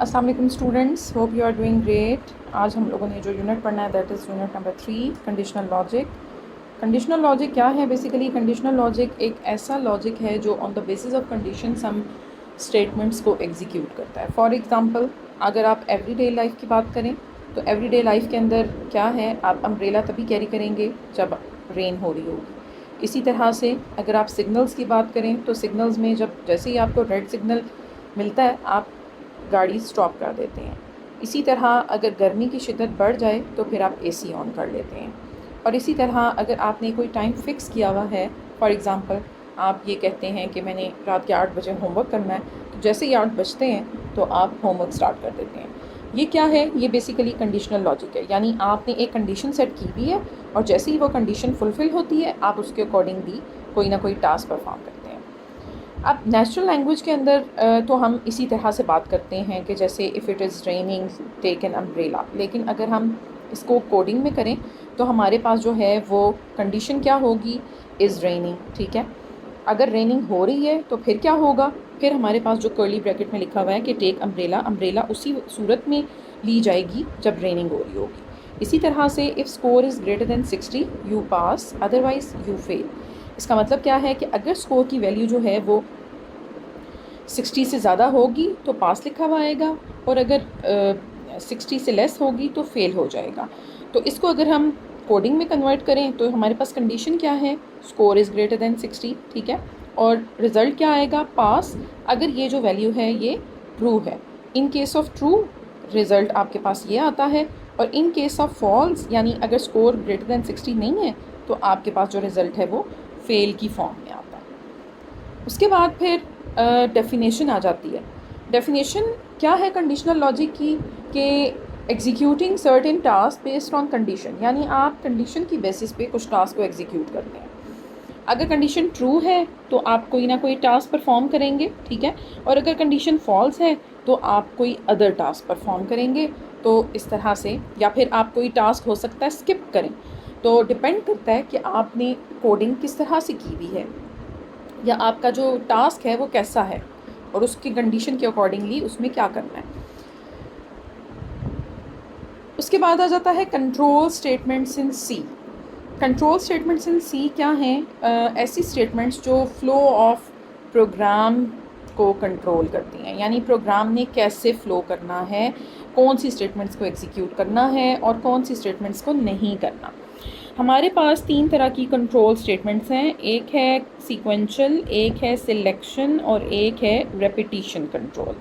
अस्सलाम वालेकुम students, hope you are doing great. आज हम लोगों ने जो यूनिट पढ़ना है that is unit number 3, conditional logic. Conditional logic क्या है? बेसिकली कंडीशनल लॉजिक एक ऐसा लॉजिक है जो on the basis of conditions हम स्टेटमेंट्स को एग्जीक्यूट करता है। फॉर एग्ज़ाम्पल, अगर आप एवरीडे लाइफ की बात करें तो एवरीडे लाइफ के अंदर क्या है, आप अम्ब्रेला तभी कैरी करेंगे जब रेन हो रही होगी। इसी तरह से अगर आप सिग्नल्स की बात करें तो सिग्नल्स में जब जैसे ही आपको रेड सिग्नल मिलता है आप गाड़ी स्टॉप कर देते हैं। इसी तरह अगर गर्मी की शिद्दत बढ़ जाए तो फिर आप एसी ऑन कर लेते हैं। और इसी तरह अगर आपने कोई टाइम फ़िक्स किया हुआ है, फॉर एग्ज़ाम्पल आप ये कहते हैं कि मैंने रात के 8 बजे होमवर्क करना है, तो जैसे ही 8 बजते हैं तो आप होमवर्क स्टार्ट कर देते हैं। ये क्या है? ये बेसिकली कंडीशनल लॉजिक है, यानी आपने एक कंडीशन सेट की हुई है और जैसे ही वो कंडीशन फुलफ़िल होती है आप उसके अकॉर्डिंगली कोई ना कोई टास्क परफॉर्म करते हैं। अब नेचुरल लैंग्वेज के अंदर तो हम इसी तरह से बात करते हैं कि जैसे if it is raining take an umbrella, लेकिन अगर हम इसको कोडिंग में करें तो हमारे पास जो है वो कंडीशन क्या होगी, इज़ रेनिंग। ठीक है, अगर रेनिंग हो रही है तो फिर क्या होगा, फिर हमारे पास जो कर्ली ब्रैकेट में लिखा हुआ है कि टेक अम्ब्रेला, अम्ब्रेला उसी सूरत में ली जाएगी जब रेनिंग हो रही होगी। इसी तरह से if score is greater than 60 you pass, otherwise you fail. इसका मतलब क्या है कि अगर स्कोर की वैल्यू जो है वो 60 से ज़्यादा होगी तो पास लिखा हुआ आएगा, और अगर 60 से लेस होगी तो फेल हो जाएगा। तो इसको अगर हम कोडिंग में कन्वर्ट करें तो हमारे पास कंडीशन क्या है, स्कोर इज़ ग्रेटर दैन 60। ठीक है, और रिज़ल्ट क्या आएगा, पास, अगर ये जो वैल्यू है ये ट्रू है। In case of true result आपके पास ये आता है, और इन केस ऑफ फॉल्स यानी अगर स्कोर ग्रेटर दैन 60 नहीं है तो आपके पास जो रिज़ल्ट है वो फेल की फॉर्म में आता है। उसके बाद फिर डेफिनेशन आ जाती है। डेफिनेशन क्या है कंडीशनल लॉजिक की, कि executing certain task based on condition, यानी आप कंडीशन की बेसिस पे कुछ टास्क को एग्जीक्यूट करते हैं। अगर कंडीशन ट्रू है तो आप कोई ना कोई टास्क परफॉर्म करेंगे, ठीक है, और अगर कंडीशन फॉल्स है तो आप कोई अदर टास्क परफॉर्म करेंगे। तो इस तरह से, या फिर आप कोई टास्क हो सकता है स्किप करें। तो डिपेंड करता है कि आपने कोडिंग किस तरह से की हुई है या आपका जो टास्क है वो कैसा है और उसकी कंडीशन के अकॉर्डिंगली उसमें क्या करना है। उसके बाद आ जाता है control statements in C. Control statements in C क्या हैं? ऐसी स्टेटमेंट्स जो फ्लो ऑफ प्रोग्राम को कंट्रोल करती हैं, यानी प्रोग्राम ने कैसे फ़्लो करना है, कौन सी स्टेटमेंट्स को एग्जीक्यूट करना है और कौन सी स्टेटमेंट्स को नहीं करना। हमारे पास 3 तरह की कंट्रोल स्टेटमेंट्स हैं, एक है सीक्वेंशियल, एक है सिलेक्शन और एक है रेपिटिशन कंट्रोल।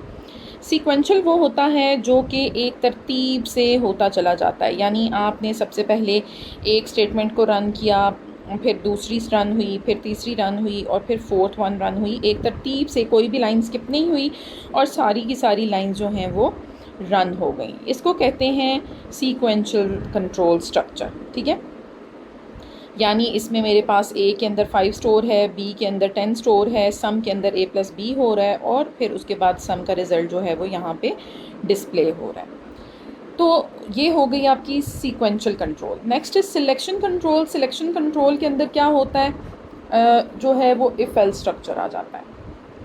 सीक्वेंशियल वो होता है जो कि एक तरतीब से होता चला जाता है, यानी आपने सबसे पहले एक स्टेटमेंट को रन किया, फिर दूसरी रन हुई, फिर तीसरी रन हुई और फिर फोर्थ वन रन हुई। एक तरतीब से कोई भी लाइन स्किप नहीं हुई और सारी की सारी लाइन जो हैं वो रन हो गई। इसको कहते हैं सीक्वेंशियल कंट्रोल स्ट्रक्चर। ठीक है, यानी इसमें मेरे पास ए के अंदर 5 स्टोर है, बी के अंदर 10 स्टोर है, सम के अंदर a+b हो रहा है और फिर उसके बाद सम का रिज़ल्ट जो है वो यहाँ पे डिस्प्ले हो रहा है। तो ये हो गई आपकी sequential control. Next is selection control. Selection control के अंदर क्या होता है, जो है वो इफ़ एल्स स्ट्रक्चर आ जाता है।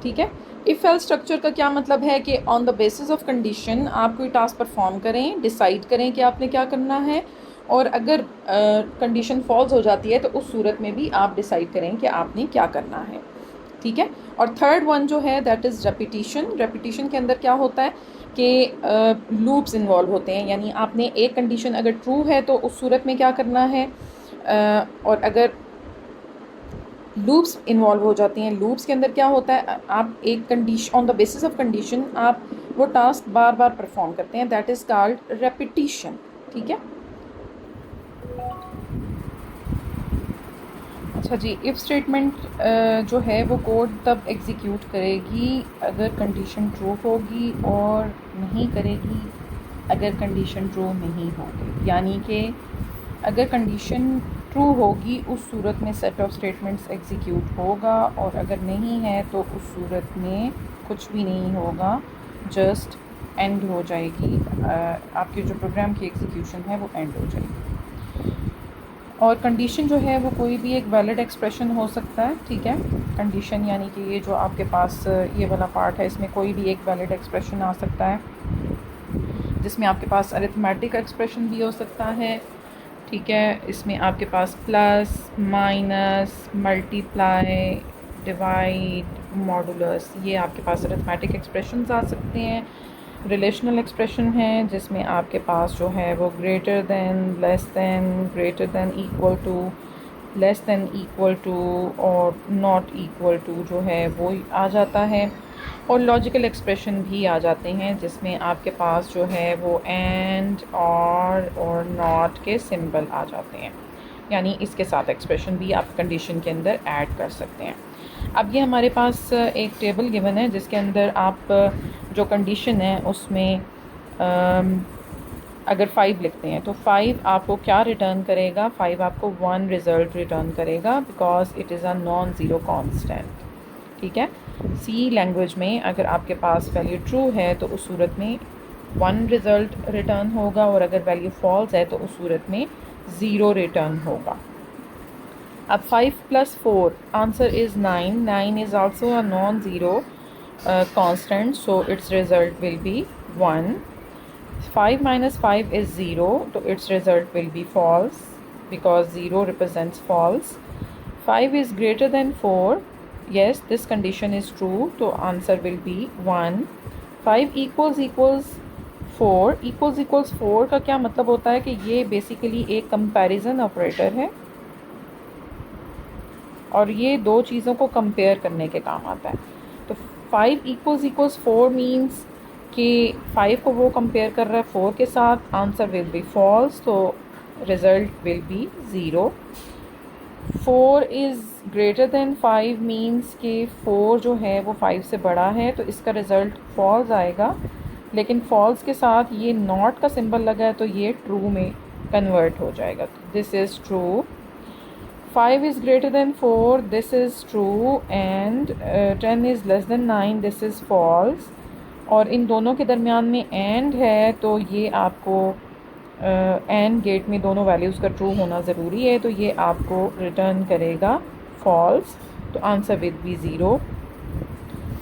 ठीक है, इफ़ एल्स स्ट्रक्चर का क्या मतलब है कि on the basis of condition आप कोई टास्क परफॉर्म करें, डिसाइड करें कि आपने क्या करना है, और अगर कंडीशन फॉल्स हो जाती है तो उस सूरत में भी आप डिसाइड करें कि आपने क्या करना है। ठीक है, और थर्ड वन जो है दैट इज़ रेपिटिशन। रेपिटिशन के अंदर क्या होता है कि लूप्स इन्वॉल्व होते हैं, यानी आपने एक कंडीशन अगर ट्रू है तो उस सूरत में क्या करना है, और अगर लूप्स इन्वॉल्व हो जाती हैं, लूप्स के अंदर क्या होता है, आप एक condition on the basis of condition आप वो टास्क बार बार परफॉर्म करते हैं, दैट इज़ कॉल्ड रेपिटिशन। ठीक है, अच्छा जी, इफ़ स्टेटमेंट जो है वो कोड तब एग्जीक्यूट करेगी अगर कंडीशन ट्रू होगी और नहीं करेगी अगर कंडीशन ट्रू नहीं होगी। यानी कि अगर कंडीशन ट्रू होगी उस सूरत में सेट ऑफ स्टेटमेंट्स एग्जीक्यूट होगा, और अगर नहीं है तो उस सूरत में कुछ भी नहीं होगा, जस्ट एंड हो जाएगी। आपके जो प्रोग्राम की एग्जीक्यूशन है वो एंड हो जाएगी। और कंडीशन जो है वो कोई भी एक वैलिड एक्सप्रेशन हो सकता है, ठीक है। कंडीशन यानी कि ये जो आपके पास ये वाला पार्ट है, इसमें कोई भी एक वैलिड एक्सप्रेशन आ सकता है, जिसमें आपके पास अरिथमेटिक एक्सप्रेशन भी हो सकता है, ठीक है। इसमें आपके पास plus, minus, multiply, divide, modulus, ये आपके पास अरिथमेटिक एक्सप्रेशंस आ सकते हैं। रिलेशनल एक्सप्रेशन है जिसमें आपके पास जो है वो greater than, less than, greater than equal to, less than equal to और नॉट इक्वल टू जो है वो आ जाता है। और लॉजिकल एक्सप्रेशन भी आ जाते हैं जिसमें आपके पास जो है वो एंड, और नॉट के सिंबल आ जाते हैं, यानी इसके साथ एक्सप्रेशन भी आप कंडीशन के अंदर ऐड कर सकते हैं। अब ये हमारे पास एक टेबल गिवन है जिसके अंदर आप जो कंडीशन है उसमें अगर 5 लिखते हैं तो 5 आपको क्या रिटर्न करेगा? 5 आपको 1 रिज़ल्ट रिटर्न करेगा because it is a non zero constant, ठीक है। सी लैंग्वेज में अगर आपके पास वैल्यू ट्रू है तो उस सूरत में 1 रिज़ल्ट रिटर्न होगा, और अगर वैल्यू फॉल्स है तो उस सूरत में 0 रिटर्न होगा। अब 5 + 4 answer is 9. 9 is also a non-zero constant, so its result will be 1. 5 - 5 is 0, so its result will be false because 0 represents false. 5 is greater than 4. Yes, this condition is true, so answer will be 1. 5 equals 4. equals 4 का क्या मतलब होता है कि ये basically एक comparison operator है और ये दो चीज़ों को कंपेयर करने के काम आता है। तो 5 equals 4 मीन्स कि 5 को वो कंपेयर कर रहा है 4 के साथ, आंसर विल बी फॉल्स, तो result will be 0। 4 is greater than 5 means कि 4 जो है वो 5 से बड़ा है, तो इसका रिज़ल्ट फॉल्स आएगा, लेकिन फॉल्स के साथ ये नॉट का सिंबल लगा है तो ये ट्रू में कन्वर्ट हो जाएगा। This is true. 5 is greater than 4, this is true, and 10 is less than 9, this is false। और इन दोनों के दरमियान में एंड है तो ये आपको एंड गेट में दोनों वैल्यूज़ का ट्रू होना ज़रूरी है, तो ये आपको रिटर्न करेगा फॉल्स, तो answer will be 0।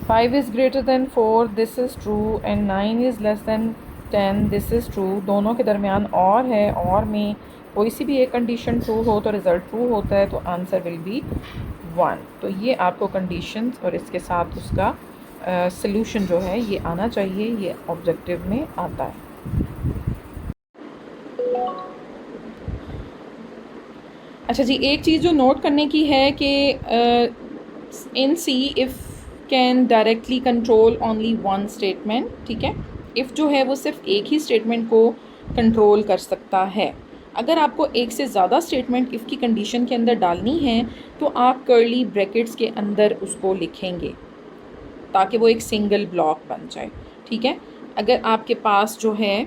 5 is greater than 4, this is true, and 9 is less than 10, this is true। दोनों के दरमियान और है, और में कोई सी भी एक कंडीशन ट्रू हो तो रिज़ल्ट ट्रू होता है, तो आंसर विल बी 1। तो ये आपको कंडीशंस और इसके साथ उसका सल्यूशन जो है ये आना चाहिए, ये ऑब्जेक्टिव में आता है। अच्छा जी, एक चीज़ जो नोट करने की है कि in C if can directly control only one statement, ठीक है। इफ़ जो है वो सिर्फ एक ही स्टेटमेंट को कंट्रोल कर सकता है। अगर आपको एक से ज़्यादा स्टेटमेंट इफ़ की कंडीशन के अंदर डालनी है तो आप कर्ली ब्रैकेट्स के अंदर उसको लिखेंगे ताकि वो एक सिंगल ब्लॉक बन जाए, ठीक है। अगर आपके पास जो है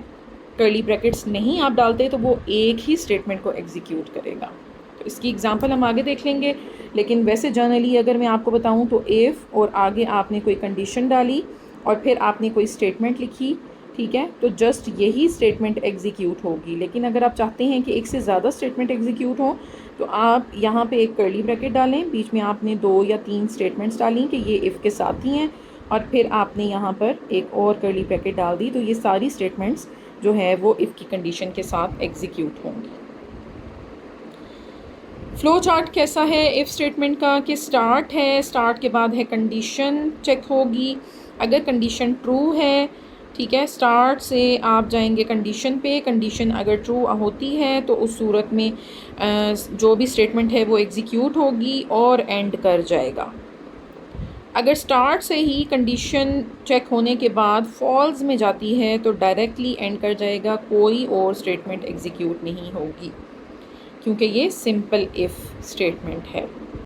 कर्ली ब्रैकेट्स नहीं आप डालते तो वो एक ही स्टेटमेंट को एग्जीक्यूट करेगा। तो इसकी एग्जांपल हम आगे देख लेंगे, लेकिन वैसे जनरली अगर मैं आपको बताऊं तो इफ़ और आगे आपने कोई कंडीशन डाली और फिर आपने कोई स्टेटमेंट लिखी, ठीक है, तो जस्ट यही स्टेटमेंट एग्जीक्यूट होगी। लेकिन अगर आप चाहते हैं कि एक से ज़्यादा स्टेटमेंट एग्जीक्यूट हो तो आप यहाँ पे एक कर्ली ब्रैकेट डालें, बीच में आपने 2 या 3 स्टेटमेंट्स डाली कि ये इफ़ के साथ ही हैं, और फिर आपने यहाँ पर एक और कर्ली ब्रैकेट डाल दी, तो ये सारी स्टेटमेंट्स जो है वो इफ़ की कंडीशन के साथ एग्जीक्यूट होंगी। फ़्लो चार्ट कैसा है इफ़ स्टेटमेंट का कि स्टार्ट है, स्टार्ट के बाद है कंडीशन चेक होगी। अगर कंडीशन ट्रू है, ठीक है, स्टार्ट से आप जाएंगे कंडीशन पे, कंडीशन अगर ट्रू होती है तो उस सूरत में जो भी स्टेटमेंट है वो एग्जीक्यूट होगी और एंड कर जाएगा। अगर स्टार्ट से ही कंडीशन चेक होने के बाद फॉल्स में जाती है तो डायरेक्टली एंड कर जाएगा, कोई और स्टेटमेंट एग्जीक्यूट नहीं होगी क्योंकि ये सिंपल इफ़ स्टेटमेंट है।